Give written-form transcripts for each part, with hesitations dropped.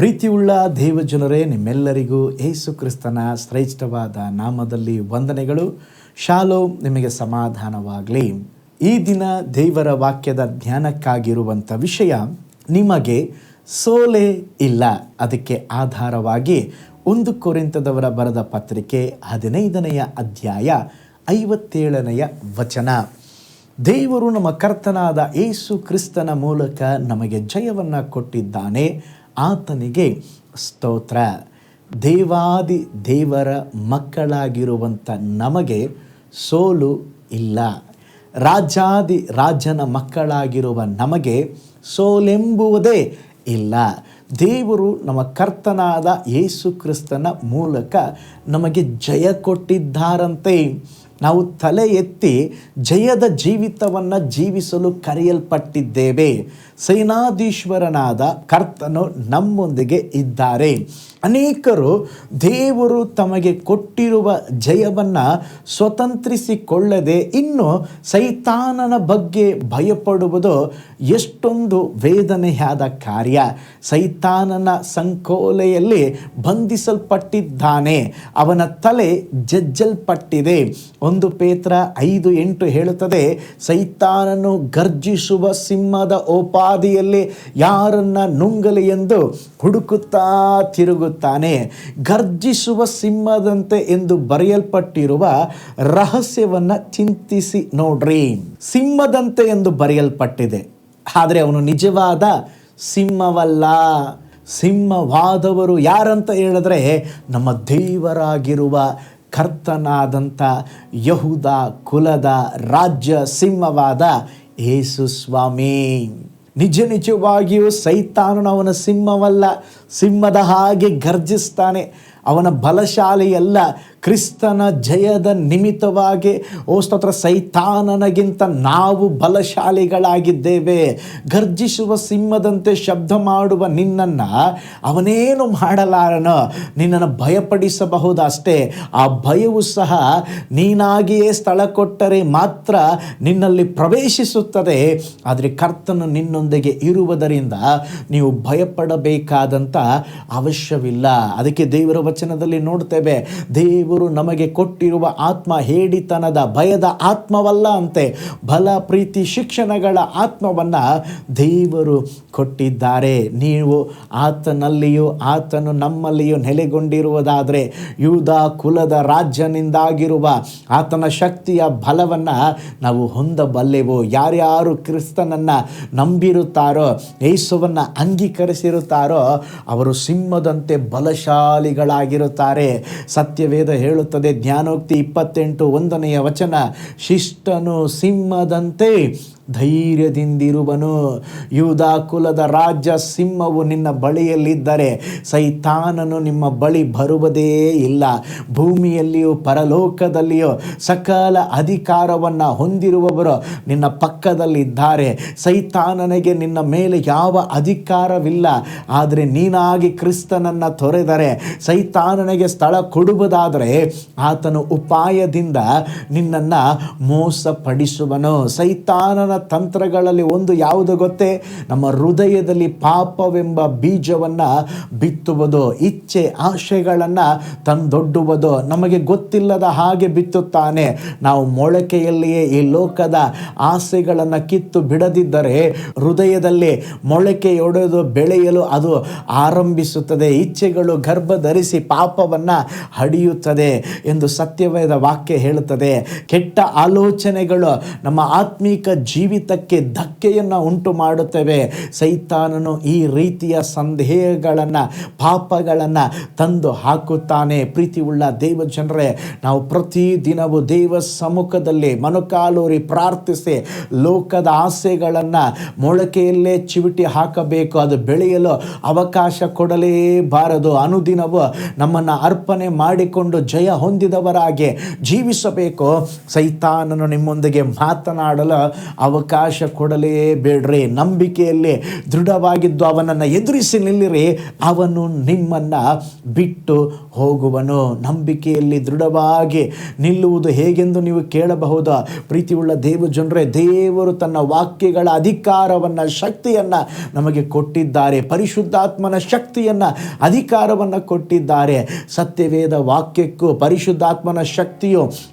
ಪ್ರೀತಿಯುಳ್ಳ ದೇವಜನರೇ, ನಿಮ್ಮೆಲ್ಲರಿಗೂ ಯೇಸು ಕ್ರಿಸ್ತನ ಶ್ರೇಷ್ಠವಾದ ನಾಮದಲ್ಲಿ ವಂದನೆಗಳು. ಶಾಲೋಮ್, ನಿಮಗೆ ಸಮಾಧಾನವಾಗಲಿ. ಈ ದಿನ ದೇವರ ವಾಕ್ಯದ ಧ್ಯಾನಕ್ಕಾಗಿರುವಂಥ ವಿಷಯ, ನಿಮಗೆ ಸೋಲೆ ಇಲ್ಲ. ಅದಕ್ಕೆ ಆಧಾರವಾಗಿ 1 ಕೊರಿಂಥದವರ ಬರೆದ ಪತ್ರಿಕೆ 15ನೇ ಅಧ್ಯಾಯ 57ನೇ ವಚನ. ದೇವರು ನಮ್ಮ ಕರ್ತನಾದ ಯೇಸು ಕ್ರಿಸ್ತನ ಮೂಲಕ ನಮಗೆ ಜಯವನ್ನು ಕೊಟ್ಟಿದ್ದಾನೆ. ಆತನಿಗೆ ಸ್ತೋತ್ರ. ದೇವಾದಿ ದೇವರ ಮಕ್ಕಳಾಗಿರುವಂಥ ನಮಗೆ ಸೋಲು ಇಲ್ಲ. ರಾಜಾದಿ ರಾಜನ ಮಕ್ಕಳಾಗಿರುವ ನಮಗೆ ಸೋಲೆಂಬುವುದೇ ಇಲ್ಲ. ದೇವರು ನಮ್ಮ ಕರ್ತನಾದ ಯೇಸು ಕ್ರಿಸ್ತನ ಮೂಲಕ ನಮಗೆ ಜಯ ಕೊಟ್ಟಿದ್ದಾರಂತೆ. ನಾವು ತಲೆ ಎತ್ತಿ ಜಯದ ಜೀವಿತವನ್ನು ಜೀವಿಸಲು ಕರೆಯಲ್ಪಟ್ಟಿದ್ದೇವೆ. ಸೇನಾಧೀಶ್ವರನಾದ ಕರ್ತನು ನಮ್ಮೊಂದಿಗೆ ಇದ್ದಾರೆ. ಅನೇಕರು ದೇವರು ತಮಗೆ ಕೊಟ್ಟಿರುವ ಜಯವನ್ನು ಸ್ವತಂತ್ರಿಸಿಕೊಳ್ಳದೆ ಇನ್ನು ಸೈತಾನನ ಬಗ್ಗೆ ಭಯಪಡುವುದು ಎಷ್ಟೊಂದು ವೇದನೆಯಾದ ಕಾರ್ಯ. ಸೈತಾನನ ಸಂಕೋಲೆಯಲ್ಲಿ ಬಂಧಿಸಲ್ಪಟ್ಟಿದ್ದಾನೆ. ಅವನ ತಲೆ ಜಜ್ಜಲ್ಪಟ್ಟಿದೆ. 1 ಪೇತ್ರ 5:8 ಹೇಳುತ್ತದೆ, ಸೈತಾನನು ಗರ್ಜಿಸುವ ಸಿಂಹದ ಓಪಾದಿಯಲ್ಲಿ ಯಾರನ್ನ ನುಂಗಲಿ ಎಂದು ಹುಡುಕುತ್ತಾ ತಿರುಗುತ್ತಾನೆ. ಗರ್ಜಿಸುವ ಸಿಂಹದಂತೆ ಎಂದು ಬರೆಯಲ್ಪಟ್ಟಿರುವ ರಹಸ್ಯವನ್ನು ಚಿಂತಿಸಿ ನೋಡ್ರಿ. ಸಿಂಹದಂತೆ ಎಂದು ಬರೆಯಲ್ಪಟ್ಟಿದೆ, ಆದರೆ ಅವನು ನಿಜವಾದ ಸಿಂಹವಲ್ಲ. ಸಿಂಹವಾದವರು ಯಾರಂತ ಹೇಳಿದ್ರೆ, ನಮ್ಮ ದೇವರಾಗಿರುವ ಕರ್ತನಾದಂಥ ಯಹೂದ ಕುಲದ ರಾಜ್ಯ ಸಿಂಹವಾದ ಯೇಸು ಸ್ವಾಮಿ. ನಿಜವಾಗಿಯೂ ಸೈತಾನನು ಅವನ ಸಿಂಹವಲ್ಲ. ಸಿಂಹದ ಹಾಗೆ ಗರ್ಜಿಸ್ತಾನೆ. ಅವನ ಬಲಶಾಲಿಯಲ್ಲ. ಕ್ರಿಸ್ತನ ಜಯದ ನಿಮಿತ್ತವಾಗಿ ಸ್ತೋತ್ರ, ಸೈತಾನನಿಗಿಂತ ನಾವು ಬಲಶಾಲಿಗಳಾಗಿದ್ದೇವೆ. ಗರ್ಜಿಸುವ ಸಿಂಹದಂತೆ ಶಬ್ದ ಮಾಡುವ ನಿನ್ನನ್ನು ಅವನೇನು ಮಾಡಲಾರನು. ನಿನ್ನನ್ನು ಭಯಪಡಿಸಬಹುದು ಅಷ್ಟೇ. ಆ ಭಯವು ಸಹ ನೀನಾಗಿಯೇ ಸ್ಥಳ ಕೊಟ್ಟರೆ ಮಾತ್ರ ನಿನ್ನಲ್ಲಿ ಪ್ರವೇಶಿಸುತ್ತದೆ. ಆದರೆ ಕರ್ತನು ನಿನ್ನೊಂದಿಗೆ ಇರುವುದರಿಂದ ನೀವು ಭಯಪಡಬೇಕಾದಂಥ ಅವಶ್ಯವಿಲ್ಲ. ಅದಕ್ಕೆ ದೇವರ ವಚನದಲ್ಲಿ ನೋಡ್ತೇವೆ, ದೇವರು ನಮಗೆ ಕೊಟ್ಟಿರುವ ಆತ್ಮ ಹೇಡಿತನದ ಭಯದ ಆತ್ಮವಲ್ಲ ಅಂತೆ, ಬಲ ಪ್ರೀತಿ ಶಿಕ್ಷಣಗಳ ಆತ್ಮವನ್ನ ದೇವರು ಕೊಟ್ಟಿದ್ದಾರೆ. ನೀವು ಆತನಲ್ಲಿಯೂ ಆತನು ನಮ್ಮಲ್ಲಿಯೂ ನೆಲೆಗೊಂಡಿರುವುದಾದರೆ, ಯೂದ ಕುಲದ ರಾಜ್ಯನಿಂದಾಗಿರುವ ಆತನ ಶಕ್ತಿಯ ಬಲವನ್ನ ನಾವು ಹೊಂದಬಲ್ಲೆವು. ಯಾರ್ಯಾರು ಕ್ರಿಸ್ತನನ್ನ ನಂಬಿರುತ್ತಾರೋ, ಯೇಸುವನ್ನ ಅಂಗೀಕರಿಸಿರುತ್ತಾರೋ, ಅವರು ಸಿಂಹದಂತೆ ಬಲಶಾಲಿಗಳಾಗಿರುತ್ತಾರೆ. ಸತ್ಯವೇದ ಹೇಳುತ್ತದೆ, ಜ್ಞಾನೋಕ್ತಿ 28:1ನೇ ವಚನ, ಶಿಷ್ಟನು ಸಿಂಹದಂತೆ ಧೈರ್ಯದಿಂದಿರುವನು. ಯೂದ ಕುಲದ ರಾಜ್ಯ ಸಿಂಹವು ನಿನ್ನ ಬಳಿಯಲ್ಲಿದ್ದರೆ ಸೈತಾನನು ನಿಮ್ಮ ಬಳಿ ಬರುವುದೇ ಇಲ್ಲ. ಭೂಮಿಯಲ್ಲಿಯೂ ಪರಲೋಕದಲ್ಲಿಯೂ ಸಕಲ ಅಧಿಕಾರವನ್ನು ಹೊಂದಿರುವವರು ನಿನ್ನ ಪಕ್ಕದಲ್ಲಿದ್ದಾರೆ. ಸೈತಾನನಿಗೆ ನಿನ್ನ ಮೇಲೆ ಯಾವ ಅಧಿಕಾರವಿಲ್ಲ. ಆದರೆ ನೀನಾಗಿ ಕ್ರಿಸ್ತನನ್ನು ತೊರೆದರೆ, ಸೈತಾನನಿಗೆ ಸ್ಥಳ ಕೊಡುವುದಾದರೆ, ಆತನು ಉಪಾಯದಿಂದ ನಿನ್ನನ್ನು ಮೋಸಪಡಿಸುವನು. ಸೈತಾನನ ತಂತ್ರಗಳಲ್ಲಿ ಒಂದು ಯಾವುದು ಗೊತ್ತೇ? ನಮ್ಮ ಹೃದಯದಲ್ಲಿ ಪಾಪವೆಂಬ ಬೀಜವನ್ನು ಬಿತ್ತುವುದು, ಇಚ್ಛೆ ಆಶೆಗಳನ್ನು ತಂದೊಡ್ಡುವುದು. ನಮಗೆ ಗೊತ್ತಿಲ್ಲದ ಹಾಗೆ ಬಿತ್ತುತ್ತಾನೆ. ನಾವು ಮೊಳಕೆಯಲ್ಲಿಯೇ ಈ ಲೋಕದ ಆಸೆಗಳನ್ನು ಕಿತ್ತು ಬಿಡದಿದ್ದರೆ ಹೃದಯದಲ್ಲಿ ಮೊಳಕೆಯೊಡೆದು ಬೆಳೆಯಲು ಅದು ಆರಂಭಿಸುತ್ತದೆ. ಇಚ್ಛೆಗಳು ಗರ್ಭ ಧರಿಸಿ ಪಾಪವನ್ನು ಹಡಿಯುತ್ತದೆ ಎಂದು ಸತ್ಯವೇದ ವಾಕ್ಯ ಹೇಳುತ್ತದೆ. ಕೆಟ್ಟ ಆಲೋಚನೆಗಳು ನಮ್ಮ ಆತ್ಮೀಕ ಜೀವಿತಕ್ಕೆ ಧಕ್ಕೆಯನ್ನು ಉಂಟು ಮಾಡುತ್ತವೆ. ಸೈತಾನನು ಈ ರೀತಿಯ ಸಂದೇಹಗಳನ್ನು, ಪಾಪಗಳನ್ನು ತಂದು ಹಾಕುತ್ತಾನೆ. ಪ್ರೀತಿಯುಳ್ಳ ದೇವ ಜನರೇ, ನಾವು ಪ್ರತಿದಿನವೂ ದೇವ ಸಮ್ಮುಖದಲ್ಲಿ ಮೊಣಕಾಲೂರಿ ಪ್ರಾರ್ಥಿಸಿ ಲೋಕದ ಆಸೆಗಳನ್ನು ಮೊಳಕೆಯಲ್ಲೇ ಚಿವಿಟಿ ಹಾಕಬೇಕು. ಅದು ಬೆಳೆಯಲು ಅವಕಾಶ ಕೊಡಲೇಬಾರದು. ಅನುದಿನವೂ ನಮ್ಮನ್ನು ಅರ್ಪಣೆ ಮಾಡಿಕೊಂಡು ಜಯ ಹೊಂದಿದವರಾಗಿ ಜೀವಿಸಬೇಕು. ಸೈತಾನನು ನಿಮ್ಮೊಂದಿಗೆ ಮಾತನಾಡಲು ಅವಕಾಶ ಕೊಡಲೇಬೇಡ್ರಿ. ನಂಬಿಕೆಯಲ್ಲಿ ದೃಢವಾಗಿದ್ದು ಅವನನ್ನು ಎದುರಿಸಿ ನಿಲ್ಲಿರಿ, ಅವನು ನಿಮ್ಮನ್ನು ಬಿಟ್ಟು ಹೋಗುವನು. ನಂಬಿಕೆಯಲ್ಲಿ ದೃಢವಾಗಿ ನಿಲ್ಲುವುದು ಹೇಗೆಂದು ನೀವು ಕೇಳಬಹುದು. ಪ್ರೀತಿಯುಳ್ಳ ದೇವಜನರೇ, ದೇವರು ತನ್ನ ವಾಕ್ಯಗಳ ಅಧಿಕಾರವನ್ನು, ಶಕ್ತಿಯನ್ನು ನಮಗೆ ಕೊಟ್ಟಿದ್ದಾರೆ. ಪರಿಶುದ್ಧಾತ್ಮನ ಶಕ್ತಿಯನ್ನು, ಅಧಿಕಾರವನ್ನು ಕೊಟ್ಟಿದ್ದಾರೆ. ಸತ್ಯವೇದ ವಾಕ್ಯಕ್ಕೂ ಪರಿಶುದ್ಧಾತ್ಮನ ಶಕ್ತಿಯು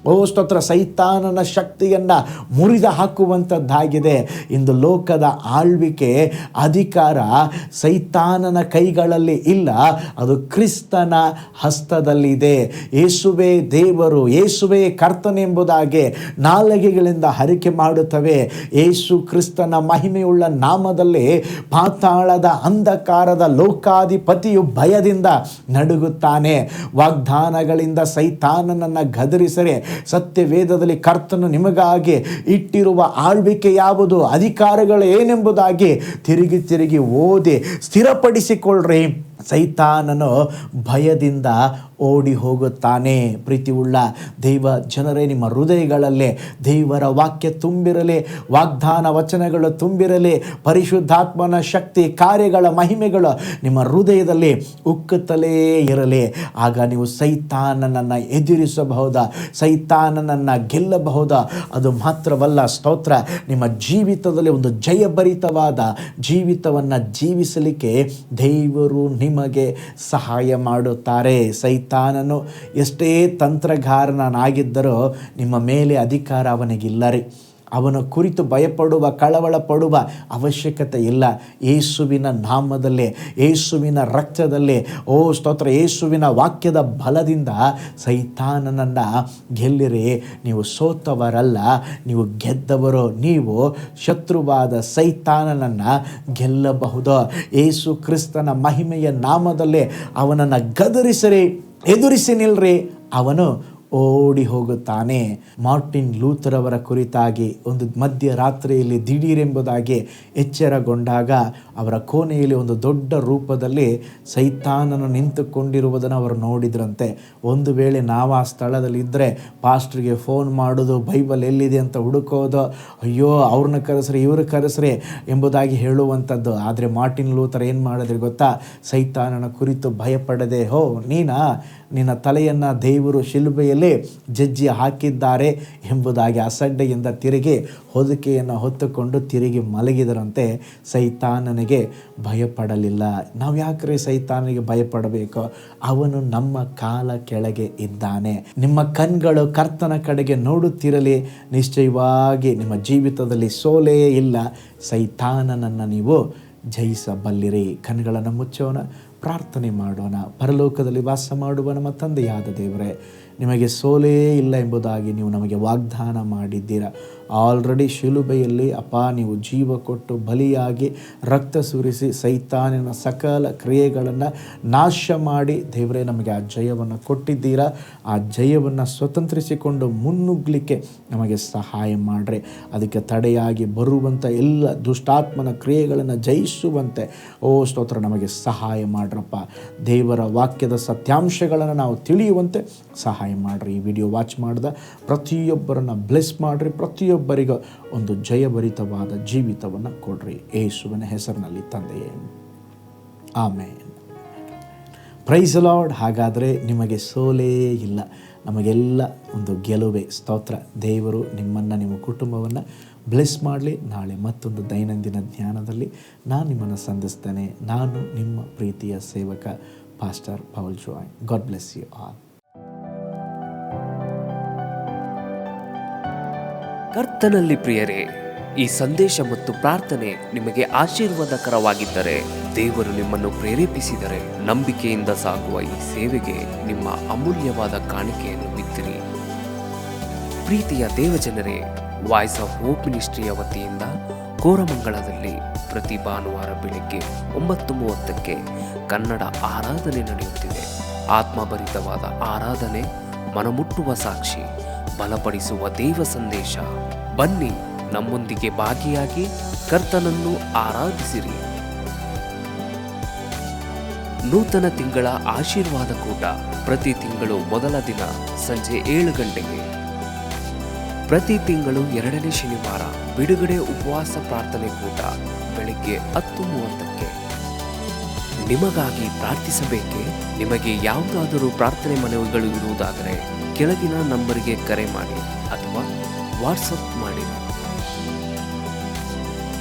ಸ್ತೋತ್ರ ಸೈತಾನನ ಶಕ್ತಿಯನ್ನು ಮುರಿದು ಹಾಕುವಂಥದ್ದಾಗಿದೆ. ಇಂದು ಲೋಕದ ಆಳ್ವಿಕೆ, ಅಧಿಕಾರ ಸೈತಾನನ ಕೈಗಳಲ್ಲಿ ಇಲ್ಲ, ಅದು ಕ್ರಿಸ್ತನ ಹಸ್ತದಲ್ಲಿದೆ. ಯೇಸುವೇ ದೇವರು, ಯೇಸುವೇ ಕರ್ತನೆಂಬುದಾಗಿ ನಾಲಿಗೆಗಳಿಂದ ಹರಿಕೆ ಮಾಡುತ್ತವೆ. ಯೇಸು ಕ್ರಿಸ್ತನ ಮಹಿಮೆಯುಳ್ಳ ನಾಮದಲ್ಲಿ ಪಾತಾಳದ ಅಂಧಕಾರದ ಲೋಕಾಧಿಪತಿಯು ಭಯದಿಂದ ನಡುಗುತ್ತಾನೆ. ವಾಗ್ದಾನಗಳಿಂದ ಸೈತಾನನನ್ನು ಗದರಿಸರೆ ಸತ್ಯವೇದದಲ್ಲಿ ಕರ್ತನು ನಿಮಗಾಗಿ ಇಟ್ಟಿರುವ ಆಳ್ವಿಕೆ ಯಾವುದು, ಅಧಿಕಾರಗಳು ಏನೆಂಬುದಾಗಿ ತಿರುಗಿ ತಿರುಗಿ ಓದಿ ಸ್ಥಿರಪಡಿಸಿಕೊಳ್ಳ್ರಿ. ಸೈತಾನನು ಭಯದಿಂದ ಓಡಿ ಹೋಗುತ್ತಾನೆ. ಪ್ರೀತಿಯುಳ್ಳ ದೈವ ಜನರೇ, ನಿಮ್ಮ ಹೃದಯಗಳಲ್ಲೇ ದೇವರ ವಾಕ್ಯ ತುಂಬಿರಲಿ, ವಾಗ್ದಾನ ವಚನಗಳು ತುಂಬಿರಲಿ, ಪರಿಶುದ್ಧಾತ್ಮನ ಶಕ್ತಿ ಕಾರ್ಯಗಳ ಮಹಿಮೆಗಳು ನಿಮ್ಮ ಹೃದಯದಲ್ಲಿ ಉಕ್ಕುತ್ತಲೇ ಇರಲಿ. ಆಗ ನೀವು ಸೈತಾನನನ್ನು ಎದುರಿಸಬಹುದಾ, ಸೈತಾನನನ್ನು ಗೆಲ್ಲಬಹುದಾ. ಅದು ಮಾತ್ರವಲ್ಲ, ಸ್ತೋತ್ರ, ನಿಮ್ಮ ಜೀವಿತದಲ್ಲಿ ಒಂದು ಜಯಭರಿತವಾದ ಜೀವಿತವನ್ನು ಜೀವಿಸಲಿಕ್ಕೆ ದೇವರು ನಿಮಗೆ ಸಹಾಯ ಮಾಡುತ್ತಾರೆ. ಸೈತಾನನು ಎಷ್ಟೇ ತಂತ್ರಗಾರನಾಗಿದ್ದರೂ ನಿಮ್ಮ ಮೇಲೆ ಅಧಿಕಾರ ಅವನಿಗಿಲ್ಲರಿ. ಅವನ ಕುರಿತು ಭಯಪಡುವ, ಕಳವಳ ಪಡುವ ಅವಶ್ಯಕತೆ ಇಲ್ಲ. ಯೇಸುವಿನ ನಾಮದಲ್ಲಿ, ಯೇಸುವಿನ ರಕ್ತದಲ್ಲಿ, ಸ್ತೋತ್ರ, ಯೇಸುವಿನ ವಾಕ್ಯದ ಬಲದಿಂದ ಸೈತಾನನನ್ನು ಗೆಲ್ಲಿರಿ. ನೀವು ಸೋತವರಲ್ಲ, ನೀವು ಗೆದ್ದವರು. ನೀವು ಶತ್ರುವಾದ ಸೈತಾನನನ್ನು ಗೆಲ್ಲಬಹುದು. ಯೇಸು ಕ್ರಿಸ್ತನ ಮಹಿಮೆಯ ನಾಮದಲ್ಲಿ ಅವನನ್ನು ಗದರಿಸಿರಿ, ಎದುರಿಸಿ ನಿಲ್ರಿ, ಅವನು ಓಡಿ ಹೋಗುತ್ತಾನೆ. ಮಾರ್ಟಿನ್ ಲೂಥರ್ ಅವರ ಕುರಿತಾಗಿ ಒಂದು ಮಧ್ಯರಾತ್ರಿಯಲ್ಲಿ ದಿಢೀರೆಂಬುದಾಗಿ ಎಚ್ಚರಗೊಂಡಾಗ ಅವರ ಕೋಣೆಯಲ್ಲಿ ಒಂದು ದೊಡ್ಡ ರೂಪದಲ್ಲಿ ಸೈತಾನನು ನಿಂತುಕೊಂಡಿರುವುದನ್ನು ಅವರು ನೋಡಿದ್ರಂತೆ. ಒಂದು ವೇಳೆ ನಾವು ಆ ಸ್ಥಳದಲ್ಲಿದ್ದರೆ ಪಾಸ್ಟ್ರಿಗೆ ಫೋನ್ ಮಾಡೋದು, ಬೈಬಲ್ ಎಲ್ಲಿದೆ ಅಂತ ಹುಡುಕೋದು, ಅಯ್ಯೋ ಅವ್ರನ್ನ ಕರೆಸ್ರಿ ಇವ್ರ ಕರೆಸ್ರಿ ಎಂಬುದಾಗಿ ಹೇಳುವಂಥದ್ದು. ಆದರೆ ಮಾರ್ಟಿನ್ ಲೂಥರ್ ಏನು ಮಾಡಿದ್ರೆ ಗೊತ್ತಾ? ಸೈತಾನನ ಕುರಿತು ಭಯಪಡದೆ, ನಿನ್ನ ತಲೆಯನ್ನು ದೇವರು ಶಿಲುಬೆಯಲ್ಲಿ ಜಜ್ಜಿ ಹಾಕಿದ್ದಾರೆ ಎಂಬುದಾಗಿ ಅಸಡ್ಡೆಯಿಂದ ತಿರುಗಿ ಹೊದಿಕೆಯನ್ನು ಹೊತ್ತುಕೊಂಡು ತಿರುಗಿ ಮಲಗಿದರಂತೆ. ಸೈತಾನನಿಗೆ ಭಯಪಡಲಿಲ್ಲ. ನಾವು ಯಾಕ್ರೆ ಸೈತಾನಿಗೆ ಭಯಪಡಬೇಕು? ಅವನು ನಮ್ಮ ಕಾಲ ಕೆಳಗೆ ಇದ್ದಾನೆ. ನಿಮ್ಮ ಕಣ್ಗಳು ಕರ್ತನ ಕಡೆಗೆ ನೋಡುತ್ತಿರಲಿ, ನಿಶ್ಚಯವಾಗಿ ನಿಮ್ಮ ಜೀವಿತದಲ್ಲಿ ಸೋಲೇ ಇಲ್ಲ. ಸೈತಾನನನ್ನು ನೀವು ಜಯಿಸಬಲ್ಲಿರಿ. ಕಣ್ಗಳನ್ನು ಮುಚ್ಚೋಣ, ಪ್ರಾರ್ಥನೆ ಮಾಡೋಣ. ಪರಲೋಕದಲ್ಲಿ ವಾಸ ಮಾಡುವ ನಮ್ಮ ತಂದೆಯಾದ ದೇವರೇ, ನಿಮಗೆ ಸೋಲೇ ಇಲ್ಲ ಎಂಬುದಾಗಿ ನೀವು ನಮಗೆ ವಾಗ್ದಾನ ಮಾಡಿದ್ದೀರ. ಆಲ್ರೆಡಿ ಶಿಲುಬೆಯಲ್ಲಿ ಅಪ್ಪ ನೀವು ಜೀವ ಕೊಟ್ಟು ಬಲಿಯಾಗಿ ರಕ್ತ ಸುರಿಸಿ ಸೈತಾನಿನ ಸಕಲ ಕ್ರಿಯೆಗಳನ್ನು ನಾಶ ಮಾಡಿ ದೇವರೇ ನಮಗೆ ಆ ಜಯವನ್ನು ಕೊಟ್ಟಿದ್ದೀರಾ. ಆ ಜಯವನ್ನು ಸ್ವತಂತ್ರಿಸಿಕೊಂಡು ಮುನ್ನುಗ್ಗಲಿಕ್ಕೆ ನಮಗೆ ಸಹಾಯ ಮಾಡಿರಿ. ಅದಕ್ಕೆ ತಡೆಯಾಗಿ ಬರುವಂಥ ಎಲ್ಲ ದುಷ್ಟಾತ್ಮನ ಕ್ರಿಯೆಗಳನ್ನು ಜಯಿಸುವಂತೆ ಸ್ತೋತ್ರ ನಮಗೆ ಸಹಾಯ ಮಾಡ್ರಪ್ಪ. ದೇವರ ವಾಕ್ಯದ ಸತ್ಯಾಂಶಗಳನ್ನು ನಾವು ತಿಳಿಯುವಂತೆ ಸಹಾಯ ಮಾಡಿರಿ. ಈ ವಿಡಿಯೋ ವಾಚ್ ಮಾಡಿದ ಪ್ರತಿಯೊಬ್ಬರನ್ನು ಬ್ಲೆಸ್ ಮಾಡಿರಿ. ಪ್ರತಿಯೊಬ್ಬರಿಗೂ ಒಂದು ಜಯಭರಿತವಾದ ಜೀವಿತವನ್ನು ಕೊಡ್ರಿ. ಯೇಸುವಿನ ಹೆಸರಿನಲ್ಲಿ ತಂದೆಯೇ, ಆಮೇನ್. Price lord. ಹಾಗಾದರೆ ನಿಮಗೆ ಸೋಲೇ ಇಲ್ಲ, ನಮಗೆಲ್ಲ ಒಂದು ಗೆಲುವೆ. ಸ್ತೋತ್ರ. ದೇವರು ನಿಮ್ಮನ್ನು, ನಿಮ್ಮ ಕುಟುಂಬವನ್ನು ಬ್ಲೆಸ್ ಮಾಡಲಿ. ನಾಳೆ ಮತ್ತೊಂದು ದೈನಂದಿನ ಧ್ಯಾನದಲ್ಲಿ ನಾನು ನಿಮ್ಮನ್ನು ಸಂಧಿಸ್ತೇನೆ. ನಾನು ನಿಮ್ಮ ಪ್ರೀತಿಯ ಸೇವಕ pastor Paul Joy. God bless you all. ಕರ್ತನಲ್ಲಿ ಪ್ರಿಯರೇ, ಈ ಸಂದೇಶ ಮತ್ತು ಪ್ರಾರ್ಥನೆ ನಿಮಗೆ ಆಶೀರ್ವಾದಕರವಾಗಿದ್ದರೆ, ದೇವರು ನಿಮ್ಮನ್ನು ಪ್ರೇರೇಪಿಸಿದರೆ, ನಂಬಿಕೆಯಿಂದ ಸಾಗುವ ಈ ಸೇವೆಗೆ ನಿಮ್ಮ ಅಮೂಲ್ಯವಾದ ಕಾಣಿಕೆಯನ್ನು ಬಿತ್ತಿರಿ. ಪ್ರೀತಿಯ ದೇವಜನರೇ, ವಾಯ್ಸ್ ಆಫ್ ಹೋಪ್ ಮಿನಿಸ್ಟ್ರಿಯ ವತಿಯಿಂದ ಕೋರಮಂಗಲದಲ್ಲಿ ಪ್ರತಿ ಭಾನುವಾರ ಬೆಳಿಗ್ಗೆ 9:30ಕ್ಕೆ ಕನ್ನಡ ಆರಾಧನೆ ನಡೆಯುತ್ತಿದೆ. ಆತ್ಮಭರಿತವಾದ ಆರಾಧನೆ, ಮನಮುಟ್ಟುವ ಸಾಕ್ಷಿ, ಬಲಪಡಿಸುವ ದೇವ ಸಂದೇಶ. ಬನ್ನಿ, ನಮ್ಮೊಂದಿಗೆ ಭಾಗಿಯಾಗಿ ಕರ್ತನನ್ನು ಆರಾಧಿಸಿರಿ. ನೂತನ ತಿಂಗಳ ಆಶೀರ್ವಾದ ಕೂಟ ಪ್ರತಿ ತಿಂಗಳು ಮೊದಲ ದಿನ ಸಂಜೆ 7 ಗಂಟೆಗೆ. ಪ್ರತಿ ತಿಂಗಳು 2ನೇ ಶನಿವಾರ ಬಿಡುಗಡೆ ಉಪವಾಸ ಪ್ರಾರ್ಥನೆ ಕೂಟ ಬೆಳಿಗ್ಗೆ 10:30ಕ್ಕೆ. ನಿಮಗಾಗಿ ಪ್ರಾರ್ಥಿಸಬೇಕೆ? ನಿಮಗೆ ಯಾವುದಾದರೂ ಪ್ರಾರ್ಥನೆ ಮನವಿಗಳು ಇರುವುದಾದರೆ ಕೆಳಗಿನ ನಂಬರಿಗೆ ಕರೆ ಮಾಡಿ ಅಥವಾ ವಾಟ್ಸಪ್ ಮಾಡಿ.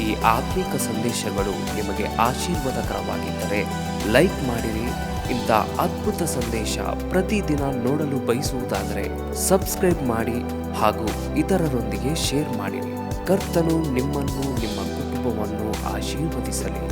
ಈ ಆತ್ಮಿಕ ಸಂದೇಶಗಳು ನಿಮಗೆ ಆಶೀರ್ವಾದಕರವಾಗಿದ್ದರೆ ಲೈಕ್ ಮಾಡಿರಿ. ಇಂಥ ಅದ್ಭುತ ಸಂದೇಶ ಪ್ರತಿದಿನ ನೋಡಲು ಬಯಸುವುದಾದರೆ ಸಬ್ಸ್ಕ್ರೈಬ್ ಮಾಡಿ ಹಾಗೂ ಇತರರೊಂದಿಗೆ ಶೇರ್ ಮಾಡಿರಿ. ಕರ್ತನು ನಿಮ್ಮನ್ನು ನಿಮ್ಮ ಕುಟುಂಬವನ್ನು ಆಶೀರ್ವದಿಸಲಿ.